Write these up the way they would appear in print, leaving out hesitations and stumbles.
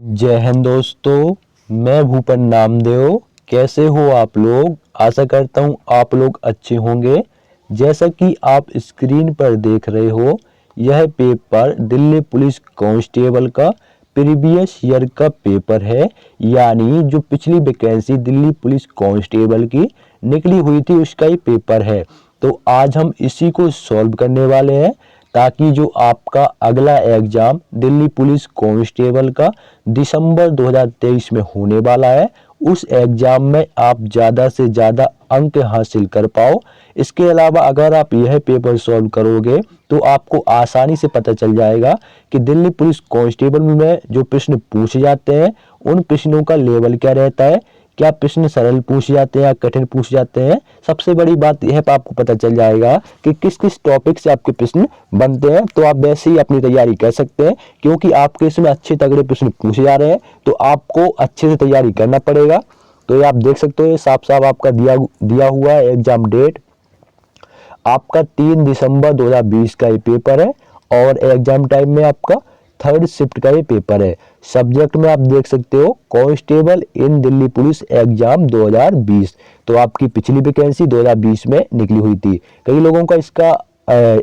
जय हिंद दोस्तों, मैं भूपन नामदेव। कैसे हो आप लोग? आशा करता हूँ आप लोग अच्छे होंगे। जैसा कि आप स्क्रीन पर देख रहे हो, यह पेपर दिल्ली पुलिस कांस्टेबल का प्रीवियस ईयर का पेपर है। यानी जो पिछली वैकेंसी दिल्ली पुलिस कांस्टेबल की निकली हुई थी उसका ही पेपर है। तो आज हम इसी को सॉल्व करने वाले हैं, ताकि जो आपका अगला एग्जाम दिल्ली पुलिस कांस्टेबल का दिसंबर 2023 में होने वाला है, उस एग्जाम में आप ज़्यादा से ज़्यादा अंक हासिल कर पाओ। इसके अलावा अगर आप यह पेपर सॉल्व करोगे तो आपको आसानी से पता चल जाएगा कि दिल्ली पुलिस कांस्टेबल में जो प्रश्न पूछे जाते हैं उन प्रश्नों का लेवल क्या रहता है, क्या प्रश्न सरल पूछे जाते हैं या कठिन पूछे जाते हैं। सबसे बड़ी बात यह आपको पता चल जाएगा कि किस किस टॉपिक से आपके प्रश्न बनते हैं। तो आप वैसे ही अपनी तैयारी कर सकते हैं, क्योंकि आपके इसमें अच्छे तगड़े प्रश्न पूछे जा रहे हैं, तो आपको अच्छे से तैयारी करना पड़ेगा। तो ये आप देख सकते हो, ये साफ साफ आपका दिया हुआ है एग्जाम डेट। आपका 3 दिसंबर 2020 का ये पेपर है और एग्जाम टाइम में आपका थर्ड शिफ्ट का ये पेपर है। सब्जेक्ट में आप देख सकते हो कांस्टेबल इन दिल्ली पुलिस एग्जाम 2020। तो आपकी पिछली वैकेंसी 2020 में निकली हुई थी। कई लोगों का इसका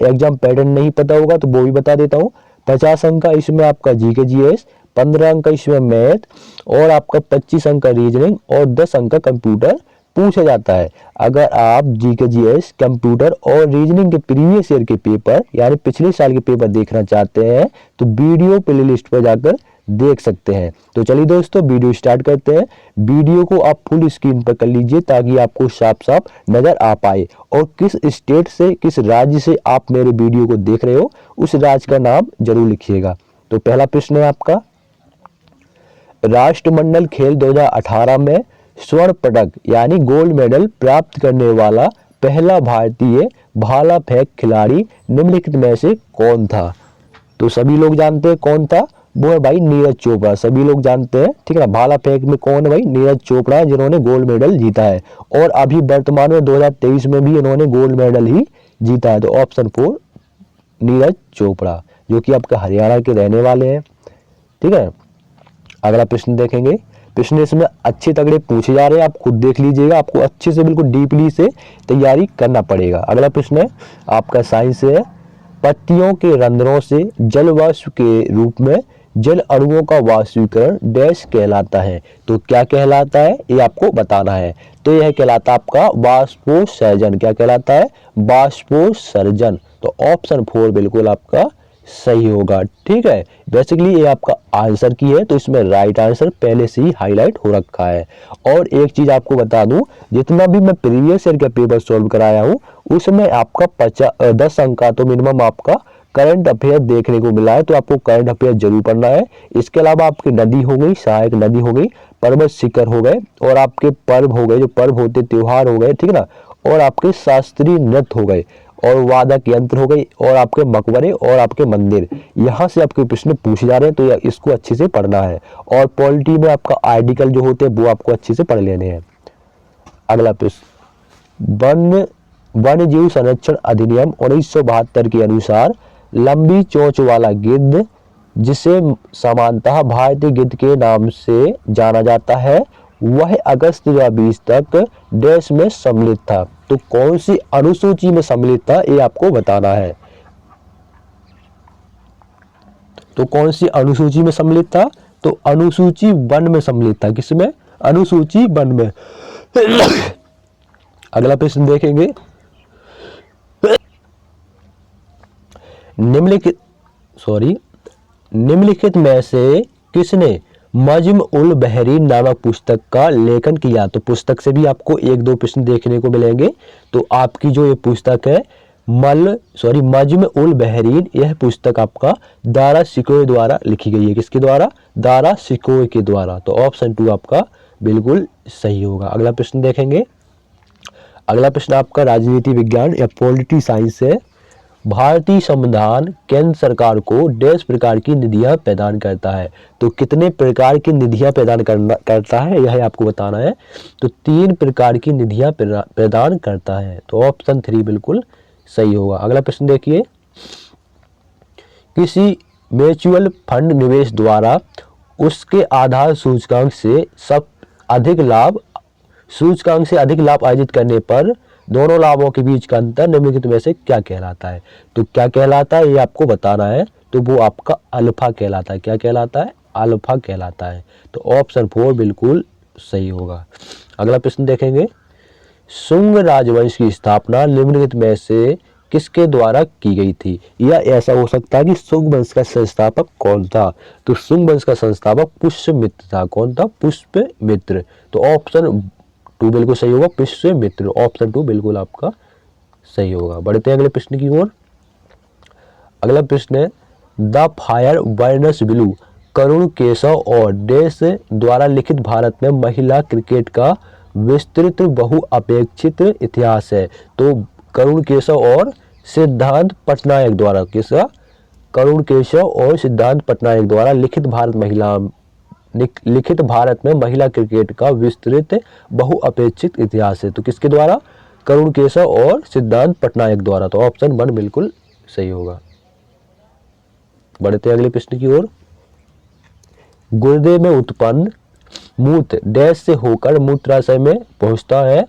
एग्जाम पैटर्न नहीं पता होगा, तो वो भी बता देता हूँ। 50 अंक का इसमें आपका जीके जीएस, 15 अंक का इसमें मैथ और आपका 25 अंक का रीजनिंग और 10 अंक का कंप्यूटर पूछा जाता है। अगर आप जीके जीएस, कंप्यूटर और रीजनिंग के प्रीवियस ईयर के पेपर यानी पिछले साल के पेपर देखना चाहते हैं तो वीडियो प्लेलिस्ट पर जाकर देख सकते हैं। तो चलिए दोस्तों, वीडियो स्टार्ट करते हैं। वीडियो को आप फुल स्क्रीन पर कर लीजिए ताकि आपको साफ साफ नजर आ पाए, और किस स्टेट से, किस राज्य से आप मेरे वीडियो को देख रहे हो उस राज्य का नाम जरूर लिखिएगा। तो पहला प्रश्न है आपका, राष्ट्रमंडल खेल 2018 में स्वर्ण पदक यानी गोल्ड मेडल प्राप्त करने वाला पहला भारतीय भाला फेंक खिलाड़ी निम्नलिखित में से कौन था? तो सभी लोग जानते हैं कौन था, वो है भाई नीरज चोपड़ा। सभी लोग जानते हैं, ठीक है ना। भाला फेंक में कौन है भाई? नीरज चोपड़ा, जिन्होंने गोल्ड मेडल जीता है और अभी वर्तमान में 2023 में भी इन्होंने गोल्ड मेडल ही जीता है। तो ऑप्शन 4 नीरज चोपड़ा, जो कि आपके हरियाणा के रहने वाले हैं, ठीक है। अगला प्रश्न देखेंगे। प्रश्न इसमें अच्छे तगड़े पूछे जा रहे हैं, आप खुद देख लीजिएगा। आपको अच्छे से बिल्कुल डीपली से तैयारी करना पड़ेगा। अगला प्रश्न है आपका साइंस है, पत्तियों के रंध्रों से जल वाष्प के रूप में जल अणुओं का वाष्पीकरण डैश कहलाता है। तो क्या कहलाता है ये आपको बताना है। तो यह कहलाता है आपका वाष्पोत्सर्जन। क्या कहलाता है? वाष्पोत्सर्जन। तो ऑप्शन 4 बिल्कुल आपका सही होगा, ठीक है। बेसिकली ये आपका आंसर की है, तो इसमें राइट आंसर पहले से ही हाईलाइट हो रखा है। और एक चीज आपको बता दूं, जितना भी मैं प्रीवियस ईयर का पेपर सॉल्व कराया हूं उसमें आपका 10 अंक का तो मिनिमम आपका करंट अफेयर देखने को मिला है। तो आपको करंट अफेयर जरूर पढ़ना है। इसके अलावा आपकी नदी हो गई, सहायक नदी हो गई, पर्वत शिखर हो गए, और आपके पर्व हो गए, जो पर्व होते त्योहार हो गए, ठीक ना, और आपके शास्त्रीय नृत्य हो गए, और वादक यंत्र हो गई, और आपके मकबरे और आपके मंदिर। यहाँ से आपके प्रश्न पूछे जा रहे हैं, तो इसको अच्छे से पढ़ना है। और पॉलिटी में आपका आर्टिकल जो होते हैं वो आपको अच्छे से पढ़ लेने हैं। अगला प्रश्न, वन्य जीव संरक्षण अधिनियम 1972 के अनुसार लंबी चोंच वाला गिद्ध, जिसे सामान्यतः भारतीय गिद्ध के नाम से जाना जाता है, वह अगस्त 2020 तक डैश में सम्मिलित था। तो कौन सी अनुसूची में सम्मिलित था ये आपको बताना है। तो कौन सी अनुसूची में सम्मिलित था? तो अनुसूची 1 में सम्मिलित था। किसमें? अनुसूची 1 में। अगला प्रश्न देखेंगे, निम्नलिखित में से किसने मजम उल बहरीन नामक पुस्तक का लेखन किया? तो पुस्तक से भी आपको 1-2 प्रश्न देखने को मिलेंगे। तो आपकी जो ये पुस्तक है मजम उल बहरीन, यह पुस्तक आपका दारा सिकोए द्वारा लिखी गई है। किसके द्वारा? दारा सिकोए के द्वारा। तो ऑप्शन 2 आपका बिल्कुल सही होगा। अगला प्रश्न देखेंगे। अगला प्रश्न आपका राजनीति विज्ञान या पॉलिटी साइंस है। भारतीय संविधान केंद्र सरकार को डैश प्रकार की निधियां प्रदान करता है। तो कितने प्रकार की निधियां प्रदान करता है यह आपको बताना है। तो 3 प्रकार की निधियां प्रदान करता है। तो ऑप्शन 3 बिल्कुल सही होगा। अगला प्रश्न देखिए, किसी म्यूचुअल फंड निवेश द्वारा उसके आधार सूचकांक से अधिक लाभ अर्जित करने पर दोनों लाभों के बीच का अंतर निम्नलिखित में से क्या कहलाता है। तो क्या कहलाता है ये आपको बताना है, तो वो आपका अल्फा कहलाता है। क्या कहलाता है? अल्फा कहलाता है। तो ऑप्शन 4 बिल्कुल सही होगा। अगला प्रश्न देखेंगे, शुंग राजवंश की स्थापना निम्नलिखित में से किसके द्वारा की गई थी? या ऐसा हो सकता है कि शुंग वंश का संस्थापक कौन था? तो शुंग वंश का संस्थापक पुष्यमित्र था। कौन था? पुष्यमित्र। तो ऑप्शन 2 बिल्कुल सही होगा, पुष्यमित्र। ऑप्शन 2 बिल्कुल आपका सही होगा। बढ़ते हैं अगले प्रश्न की ओर। अगला प्रश्न है, द फायर बर्न्स ब्लू करुण केशव और डैश द्वारा लिखित भारत में महिला क्रिकेट का विस्तृत बहुअपेक्षित इतिहास है। तो करुण केशव और सिद्धांत पटनायक द्वारा, किसका? करुण केशव और सिद्धांत पटनायक द्वारा लिखित भारत में महिला क्रिकेट का विस्तृत बहुअपेक्षित इतिहास है। तो किसके द्वारा? करुण केशव और सिद्धांत पटनायक द्वारा। तो ऑप्शन 1 बिल्कुल सही होगा। बढ़ते अगले प्रश्न की ओर। गुर्दे में उत्पन्न मूत्र डैश से होकर मूत्राशय में पहुंचता है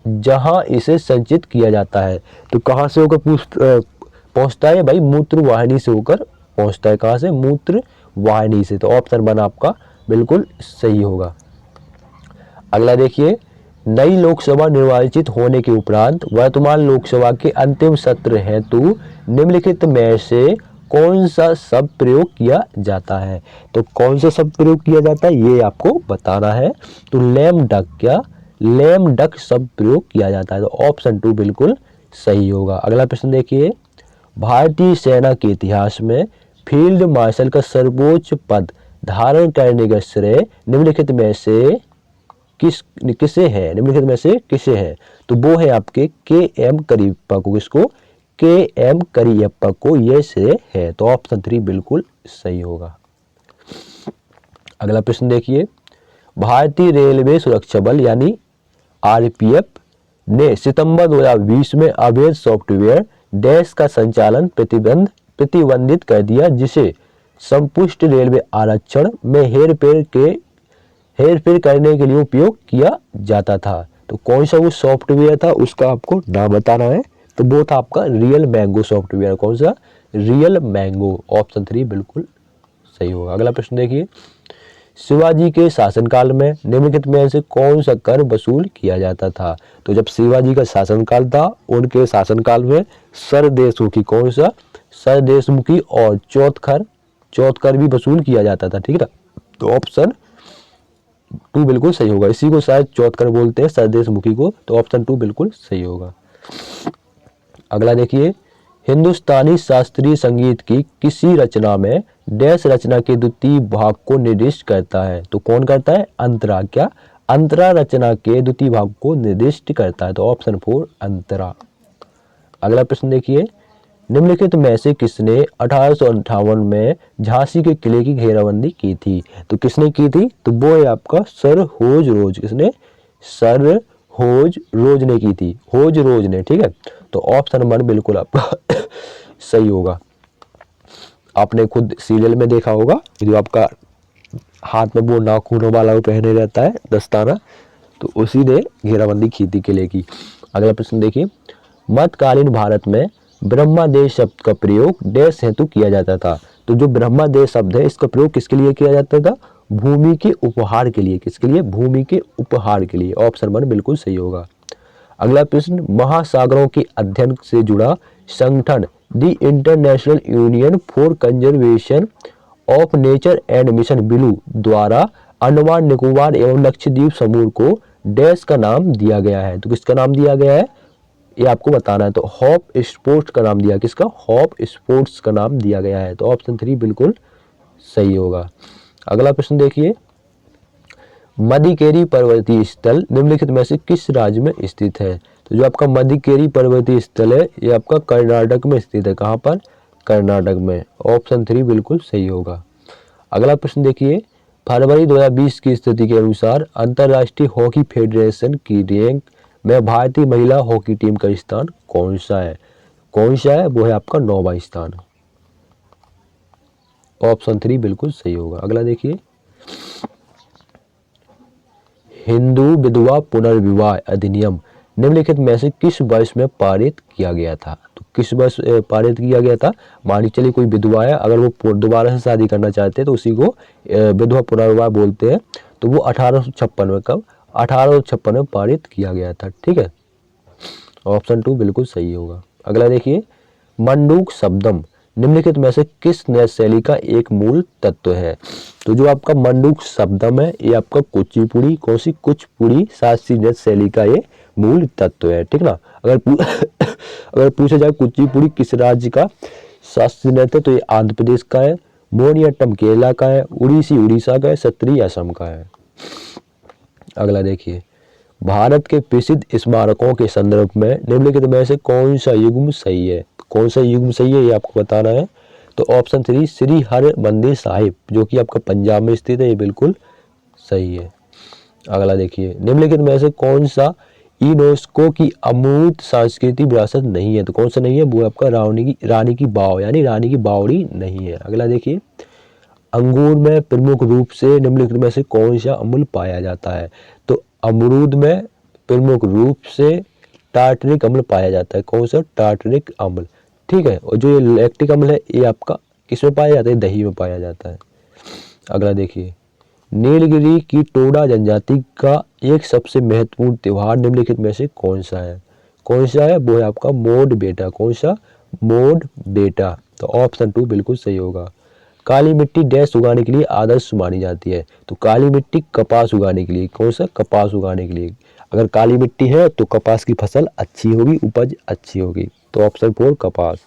जहां इसे संचित किया जाता है। तो कहां से होकर पहुंचता है भाई? मूत्र वाहिनी से होकर पहुंचता है। कहां से? मूत्र वाहिनी से। तो ऑप्शन 1 आपका बिल्कुल सही होगा। अगला देखिए, नई लोकसभा निर्वाचित होने के उपरांत वर्तमान लोकसभा के अंतिम सत्र हेतु निम्नलिखित में से कौन सा शब्द प्रयोग किया जाता है? तो कौन सा शब्द प्रयोग किया जाता है ये आपको बताना है। तो लेम डक, क्या? लेम डक शब्द प्रयोग किया जाता है। तो ऑप्शन 2 बिल्कुल सही होगा। अगला प्रश्न देखिए, भारतीय सेना के इतिहास में फील्ड मार्शल का सर्वोच्च पद धारण करने का श्रेय निम्नलिखित में से किसे है? निम्नलिखित में से किसे है? तो वो है आपके के.एम. करियप्पा को। किसको? के.एम. करियप्पा को यह श्रेय है। तो ऑप्शन 3 बिल्कुल सही होगा। अगला प्रश्न देखिए, भारतीय रेलवे सुरक्षा बल यानी आरपीएफ ने सितंबर 2020 में अवैध सॉफ्टवेयर डैश का संचालन प्रतिबंधित कर दिया, जिसे संपुष्ट रेलवे आरक्षण में हेरफेर करने के लिए उपयोग किया जाता था। तो कौन सा वो सॉफ्टवेयर था उसका आपको नाम बताना है। तो वो था आपका रियल मैंगो सॉफ्टवेयर। कौन सा? Real mango. ऑप्शन 3 बिल्कुल सही होगा। अगला प्रश्न देखिए, शिवाजी के शासनकाल में निम्नलिखित में से कौन सा कर वसूल किया जाता था? तो जब शिवाजी का शासनकाल था, उनके शासनकाल में सरदेशमुखी, कौन सा? सरदेशमुखी और चौथकर भी वसूल किया जाता था। ठीक है, तो ऑप्शन 2 बिल्कुल सही होगा। इसी को शायद चौथकर बोलते हैं, सरदेशमुखी को। तो ऑप्शन 2 बिल्कुल सही होगा। अगला देखिए, हिंदुस्तानी शास्त्रीय संगीत की किसी रचना में डैश रचना के द्वितीय भाग को निर्दिष्ट करता है? तो कौन करता है? अंतरा। क्या? अंतरा रचना के द्वितीय भाग को निर्दिष्ट करता है। तो ऑप्शन 4 अंतरा। अगला प्रश्न देखिए, निम्नलिखित में से किसने 1858 में झांसी के किले की घेराबंदी की थी? तो किसने की थी? तो वो है आपका सर होज रोज। किसने? सर होज रोज ने की थी। होज रोज ने। ठीक है, तो ऑप्शन 1 बिल्कुल आपका सही होगा। आपने खुद सीरियल में देखा होगा, जो आपका हाथ में वो नाखूनों वाला वो पहने रहता है दस्ताना, तो उसी ने घेराबंदी की थी किले की। अगला प्रश्न देखिए, मध्यकालीन भारत में ब्रह्मादेश शब्द का प्रयोग डैश हेतु किया जाता था? तो जो ब्रह्मादेश शब्द है इसका प्रयोग किसके लिए किया जाता था? भूमि के उपहार के लिए। किसके लिए? भूमि के उपहार के लिए। ऑप्शन 1 बिल्कुल सही होगा। अगला प्रश्न, महासागरों के अध्ययन से जुड़ा संगठन the international union for conservation of nature and mission blue द्वारा अंडमान निकोबार एवं लक्षद्वीप समूह को डैश का नाम दिया गया है? तो किसका नाम दिया गया है ये आपको बताना है। तो हॉप स्पोर्ट्स का नाम दिया। किसका? हॉप स्पोर्ट्स का नाम दिया गया है। तो ऑप्शन 3 बिल्कुल सही होगा। अगला प्रश्न देखिए, मदिकेरी पर्वतीय स्थल निम्नलिखित में से किस राज्य में स्थित है? तो जो आपका मदिकेरी पर्वतीय स्थल है ये आपका कर्नाटक में स्थित है। कहाँ पर? कर्नाटक में। ऑप्शन 3 बिल्कुल सही होगा। अगला प्रश्न देखिए, फरवरी 2020 की स्थिति के अनुसार अंतर्राष्ट्रीय हॉकी फेडरेशन की रैंक में भारतीय महिला हॉकी टीम का स्थान कौन सा है? कौन सा है? वो है आपका 9वां स्थान। ऑप्शन 3 बिल्कुल सही होगा। अगला देखिए, हिंदू विधवा पुनर्विवाह अधिनियम निम्नलिखित में से किस वर्ष में पारित किया गया था? तो किस वर्ष पारित किया गया था? मान के चलिए कोई विधवा है, अगर वो दोबारा से शादी करना चाहते हैं तो उसी को विधवा पुनर्विवाह बोलते हैं। तो वो 1856 में, कब? 1856 में पारित किया गया था। ठीक है, ऑप्शन 2 बिल्कुल सही होगा। अगला देखिए, मंडूक शब्दम निम्नलिखित में से किस नृत्य शैली का एक मूल तत्व है? तो जो आपका मंडूक शब्दम है ये आपका कुचिपुड़ी, कौन सी? कुचिपुड़ी शास्त्रीय नृत्य शैली का ये मूल तत्व है। ठीक ना, अगर पूछा जाए कुचिपुड़ी किस राज्य का शास्त्रीय नृत्य, तो ये आंध्र प्रदेश का है, मोहिनीअट्टम केरला का है, उड़ीसी उड़ीसा का है, सत्रिय असम का है। अगला देखिए, भारत के प्रसिद्ध स्मारकों के संदर्भ में निम्नलिखित में से कौन सा युग्म सही है? कौन सा युग्म सही है ये आपको बताना है। तो ऑप्शन 3 श्री हरमंदिर साहिब, जो कि आपका पंजाब में स्थित है, ये बिल्कुल सही है। अगला देखिए, निम्नलिखित में से कौन सा यूनेस्को की अमूर्त सांस्कृतिक विरासत नहीं है? तो कौन सा नहीं है? वो आपका रानी की बाव यानी रानी की बावड़ी नहीं है। अगला देखिए, अंगूर में प्रमुख रूप से निम्नलिखित में से कौन सा अम्ल पाया जाता है? तो अमरूद में प्रमुख रूप से टार्टरिक अम्ल पाया जाता है। कौन सा? टार्टरिक अम्ल। ठीक है, और जो ये लैक्टिक अम्ल है ये आपका किसमें पाया जाता है? दही में पाया जाता है। अगला देखिए, नीलगिरी की टोडा जनजाति का एक सबसे महत्वपूर्ण त्योहार निम्नलिखित में से कौन सा है? कौन सा है? वो है आपका मोड बेटा। कौन सा? मोड बेटा। तो ऑप्शन 2 बिल्कुल सही होगा। काली मिट्टी डैश उगाने के लिए आदर्श मानी जाती है? तो काली मिट्टी कपास उगाने के लिए। कौन सा? कपास उगाने के लिए। अगर काली मिट्टी है तो कपास की फसल अच्छी होगी, उपज अच्छी होगी। तो ऑप्शन 4 कपास।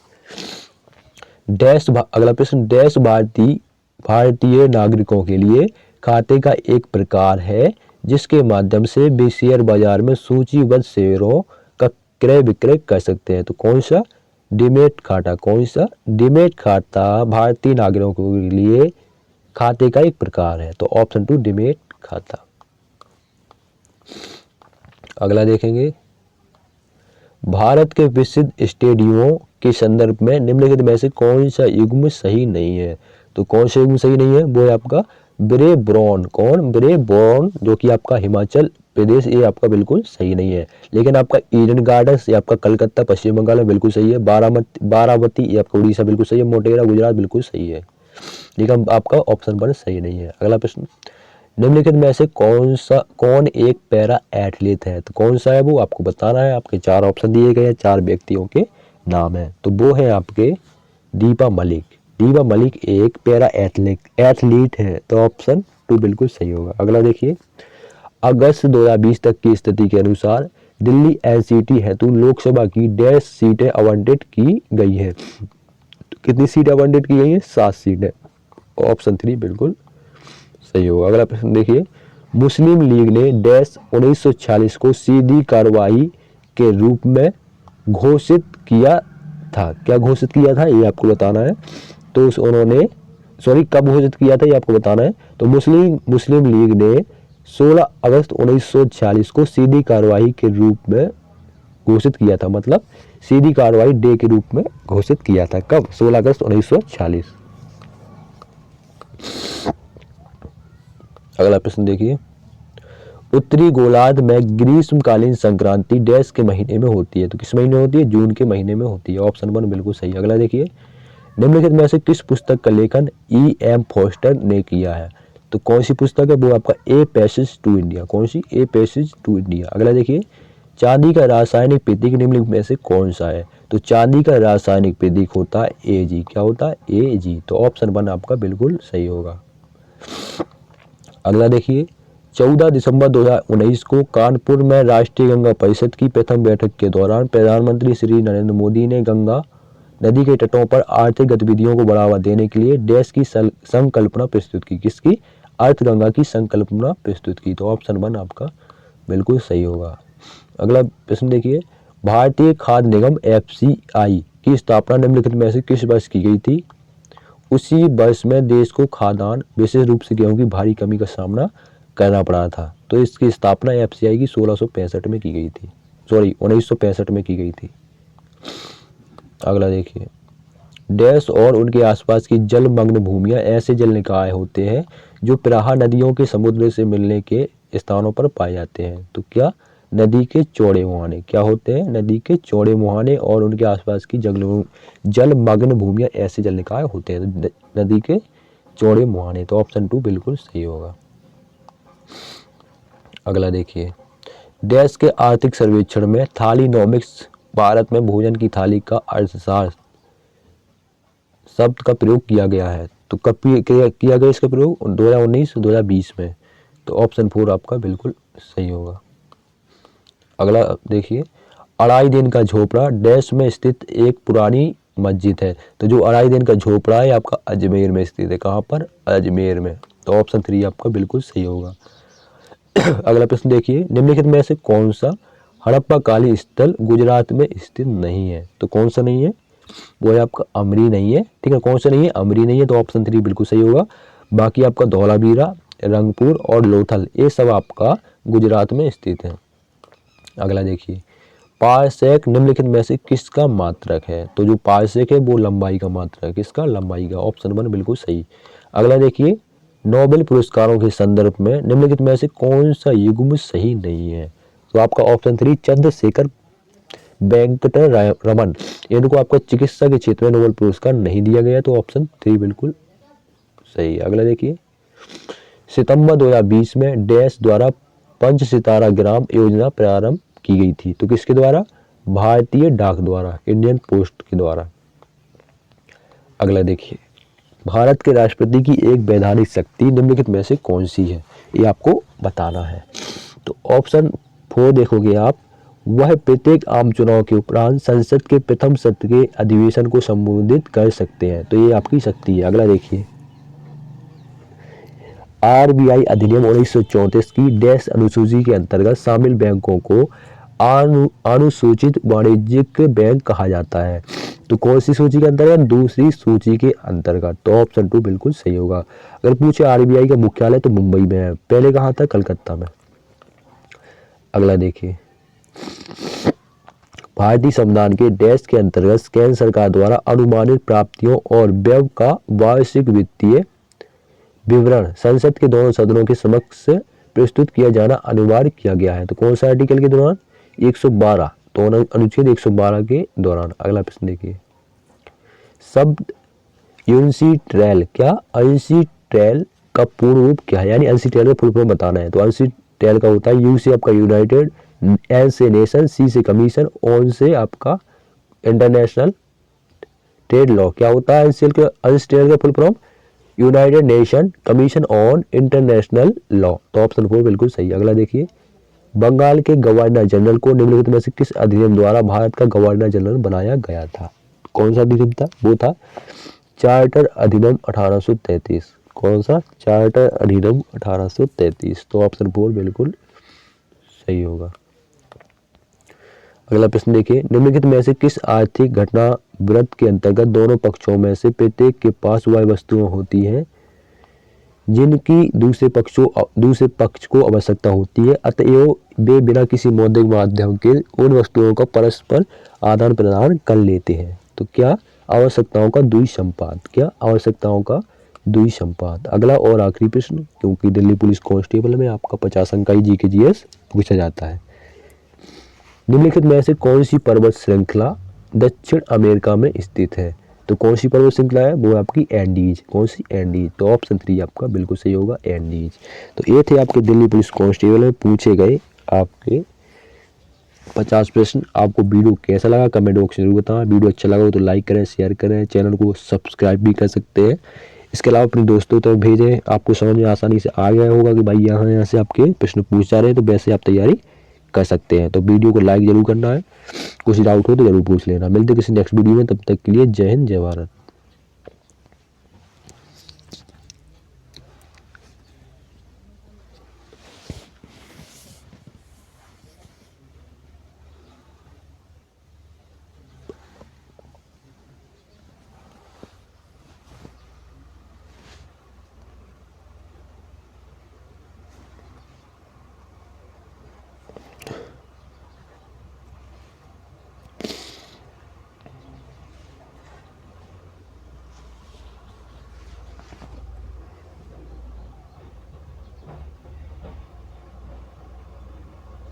डैश अगला प्रश्न, डैश भारतीय नागरिकों के लिए खाते का एक प्रकार है जिसके माध्यम से वे शेयर बाजार में सूचीबद्ध शेयरों का क्रय विक्रय कर सकते हैं। तो कौन सा? डीमैट खाता। कौन सा? डीमैट खाता भारतीय नागरिकों के लिए खाते का एक प्रकार है। तो ऑप्शन 2 डीमैट खाता। अगला देखेंगे, भारत के प्रसिद्ध स्टेडियमों के संदर्भ में निम्नलिखित में से कौन सा युग्म सही नहीं है? तो कौन सा युग्म सही नहीं है? वो है आपका ब्रेबॉर्न। कौन? ब्रेबॉर्न, जो कि आपका हिमाचल प्रदेश, ये आपका बिल्कुल सही नहीं है। लेकिन आपका ईडन गार्डन्स ये आपका कलकत्ता पश्चिम बंगाल में बिल्कुल सही है। बारामती ये आपका उड़ीसा बिल्कुल सही है। मोटेरा गुजरात बिल्कुल सही है। लेकिन आपका ऑप्शन 1 सही नहीं है। अगला प्रश्न, निम्नलिखित में से कौन एक पैरा एथलीट है? तो कौन सा है वो आपको बताना है। आपके 4 ऑप्शन दिए गए हैं, 4 व्यक्तियों के नाम है। तो वो है आपके दीपा मलिक। दीपा मलिक एक पैरा एथलीट है। तो ऑप्शन 2 बिल्कुल सही होगा। अगला देखिए, अगस्त 2020 तक की स्थिति के अनुसार दिल्ली एनसीटी हेतु लोकसभा की डैश सीटें आवंटित की गई है? तो कितनी सीटें आवंटित की गई है? 7 सीटें। ऑप्शन 3 बिल्कुल सही होगा। अगला प्रश्न देखिए, मुस्लिम लीग ने डैश 1946 को सीधी कार्रवाई के रूप में घोषित किया था? क्या घोषित किया था ये आपको बताना है। तो उन्होंने कब घोषित किया था ये आपको बताना है। तो मुस्लिम लीग ने 16 अगस्त 1946 को सीधी कार्रवाई के रूप में घोषित किया था, मतलब सीधी कार्रवाई डे के रूप में घोषित किया था। कब? 16 अगस्त 1946। अगला प्रश्न देखिए, उत्तरी गोलार्ध में ग्रीष्मकालीन संक्रांति डैश के महीने में होती है? तो किस महीने होती है? जून के महीने में होती है। ऑप्शन 1 बिल्कुल सही। अगला देखिए, निम्नलिखित में से किस पुस्तक का लेखन E.M. फोस्टर ने किया है? तो कौन सी पुस्तक है? वो आपका ए पैसेज टू इंडिया। कौन सी? A passage to India. अगला देखिए, चांदी का रासायनिक प्रतीक निम्नलिखित में से कौन सा है? तो चांदी का रासायनिक प्रतीक होता है Ag। क्या होता है? Ag। तो ऑप्शन 1 आपका बिल्कुल सही होगा। अगला देखिए, 14 दिसंबर 2019 को कानपुर में राष्ट्रीय गंगा परिषद की प्रथम बैठक के दौरान प्रधानमंत्री श्री नरेंद्र मोदी ने गंगा नदी के तटों पर आर्थिक गतिविधियों को बढ़ावा देने के लिए डैश की संकल्पना प्रस्तुत की? किसकी? अर्थगंगा की संकल्पना प्रस्तुत की। तो ऑप्शन 1 आपका बिल्कुल सही होगा। अगला प्रश्न देखिए, भारतीय खाद्य निगम FCI की स्थापना निम्नलिखित में से किस वर्ष की गई थी? उसी वर्ष में देश को खाद्यान्न विशेष रूप से गेहूं की भारी कमी का सामना करना पड़ा था। तो इसकी स्थापना FCI की 1665 में की गई थी, 1965 में की गई थी। अगला देखिए, डैश और उनके आसपास की जलमग्न भूमियां ऐसे जल निकाय होते हैं जो प्रवाह नदियों के समुद्र से मिलने के स्थानों पर पाए जाते हैं। तो क्या, नदी के चौड़े मुहाने क्या होते हैं, नदी के चौड़े मुहाने और उनके आसपास की जलमग्न भूमियां ऐसे जल निकाय होते हैं, नदी के चौड़े मुहाने। तो ऑप्शन 2 बिल्कुल सही होगा। अगला देखिए, डैश के आर्थिक सर्वेक्षण में थालीनॉमिक्स भारत में भोजन की थाली का अर्थशास्त्र शब्द का प्रयोग किया गया है। तो कब किया गया इसका प्रयोग? 2019-2020 में। तो ऑप्शन 4 आपका बिल्कुल सही होगा। अगला देखिए, अढ़ाई दिन का झोपड़ा डैश में स्थित एक पुरानी मस्जिद है। तो जो अढ़ाई दिन का झोपड़ा है आपका अजमेर में स्थित है। कहाँ पर? अजमेर में। तो ऑप्शन 3 आपका बिल्कुल सही होगा। अगला प्रश्न देखिए, निम्नलिखित में से कौन सा हड़प्पा काली स्थल गुजरात में स्थित नहीं है? तो कौन सा नहीं है? वो है आपका अमरी नहीं है। ठीक है, कौन सा नहीं है? अमरी नहीं है। तो ऑप्शन 3 बिल्कुल सही होगा। बाकी आपका धौलावीरा, रंगपुर और लोथल ये सब आपका गुजरात में स्थित है। अगला देखिए, पारसेक निम्नलिखित में से किसका मात्रक है? तो जो पारसेक है वो लंबाई का मात्रक है। किसका? लंबाई का। ऑप्शन 1 बिल्कुल सही। अगला देखिए, नोबेल पुरस्कारों के संदर्भ में निम्नलिखित में से कौन सा युग्म सही नहीं है? तो आपका ऑप्शन 3 चंद्रशेखर वेंकटरमन, इनको आपका चिकित्सा के क्षेत्र में नोबेल पुरस्कार नहीं दिया गया। तो ऑप्शन 3 बिल्कुल सही। अगला देखिए, सितंबर 2020 में डैश द्वारा पंच सितारा ग्राम योजना प्रारंभ की गई थी। तो किसके द्वारा? भारतीय डाक द्वारा, इंडियन पोस्ट के द्वारा। अगला देखिए, भारत के राष्ट्रपति की एक वैधानिक शक्ति निम्नलिखित में से कौन सी है? ये आपको बताना है। तो ऑप्शन 4 देखोगे आप, वह प्रत्येक आम चुनाव के उपरांत संसद के प्रथम सत्र के अधिवेशन को संबोधित कर सकते हैं। तो ये आपकी शक्ति है। अगला देखिए, आरबीआई अधिनियम 1934 की डैश अनुसूची के अंतर्गत शामिल बैंकों को अनुसूचित वाणिज्यिक बैंक कहा जाता है। तो कौन सी सूची के अंतर्गत? दूसरी सूची के अंतर्गत। तो ऑप्शन 2 बिल्कुल सही होगा। अगर पूछे आरबीआई का मुख्यालय तो मुंबई में है, पहले कहाँ था? कलकत्ता में। अगला देखिए, भारतीय संविधान के डैश के अंतर्गत केंद्र सरकार द्वारा अनुमानित प्राप्तियों और व्यय का वार्षिक वित्तीय विवरण संसद के दोनों सदनों के समक्ष प्रस्तुत किया जाना अनिवार्य किया गया है। तो कौन सा आर्टिकल के दौरान? 112। तो अनुच्छेद 112 के दौरान। अगला प्रश्न देखिए, शब्द यूनिसिट्रैल, क्या यूनिसिट्रैल का पूर्ण रूप क्या है? यानी यूनिसिट्रैल का फुल फॉर्म बताना है। तो यूनिसिट्रैल का होता है यू से आपका यूनाइटेड, एन से नेशन, सी से कमीशन, ऑन से आपका इंटरनेशनल ट्रेड लॉ। क्या होता है यूनिसिट्रैल का full form? United nation commission on international law. तो ऑप्शन 4 बिल्कुल सही। अगला देखिए, बंगाल के गवर्नर जनरल को निम्नलिखित में से किस अधिनियम द्वारा भारत का गवर्नर जनरल बनाया गया था? कौन सा अधिनियम था? वो था चार्टर अधिनियम 1833। कौन सा? चार्टर अधिनियम 1833। तो ऑप्शन 4 बिल्कुल सही होगा। अगला प्रश्न देखिए, निम्नलिखित में से किस आर्थिक घटना व्रत के अंतर्गत दोनों पक्षों में से प्रत्येक के पास वह वस्तुएं होती हैं जिनकी दूसरे पक्ष को आवश्यकता होती है, अतएव वे बिना किसी मौद्रिक माध्यम के उन वस्तुओं का परस्पर आदान प्रदान कर लेते हैं? तो क्या? आवश्यकताओं का द्विसंपात। क्या? आवश्यकताओं का द्विसंपात। अगला और आखिरी प्रश्न, क्योंकि दिल्ली पुलिस कांस्टेबल में आपका 50 अंक का जीके जीएस पूछा जाता है। निम्नलिखित में से कौन सी पर्वत श्रृंखला दक्षिण अमेरिका में स्थित है? तो कौन सी पर्वत श्रृंखला है? वो आपकी एंडीज। कौन सी? एंडीज। तो ऑप्शन 3 आपका बिल्कुल सही होगा, एंडीज। तो ये थे आपके दिल्ली पुलिस कांस्टेबल में पूछे गए आपके 50 प्रश्न। आपको वीडियो कैसा लगा कमेंट बॉक्स में जरूर बताएं। वीडियो अच्छा लगा हो तो लाइक करें, शेयर करें, चैनल को सब्सक्राइब भी कर सकते हैं। इसके अलावा अपने दोस्तों तक भेजें। आपको समझ में आसानी से आ गया होगा कि भाई यहाँ से आपके प्रश्न पूछ जा रहे हैं, तो वैसे आप तैयारी कर सकते हैं। तो वीडियो को लाइक जरूर करना है, कुछ डाउट हो तो जरूर पूछ लेना। मिलते किसी नेक्स्ट वीडियो में, तब तक के लिए जय हिंद, जय भारत।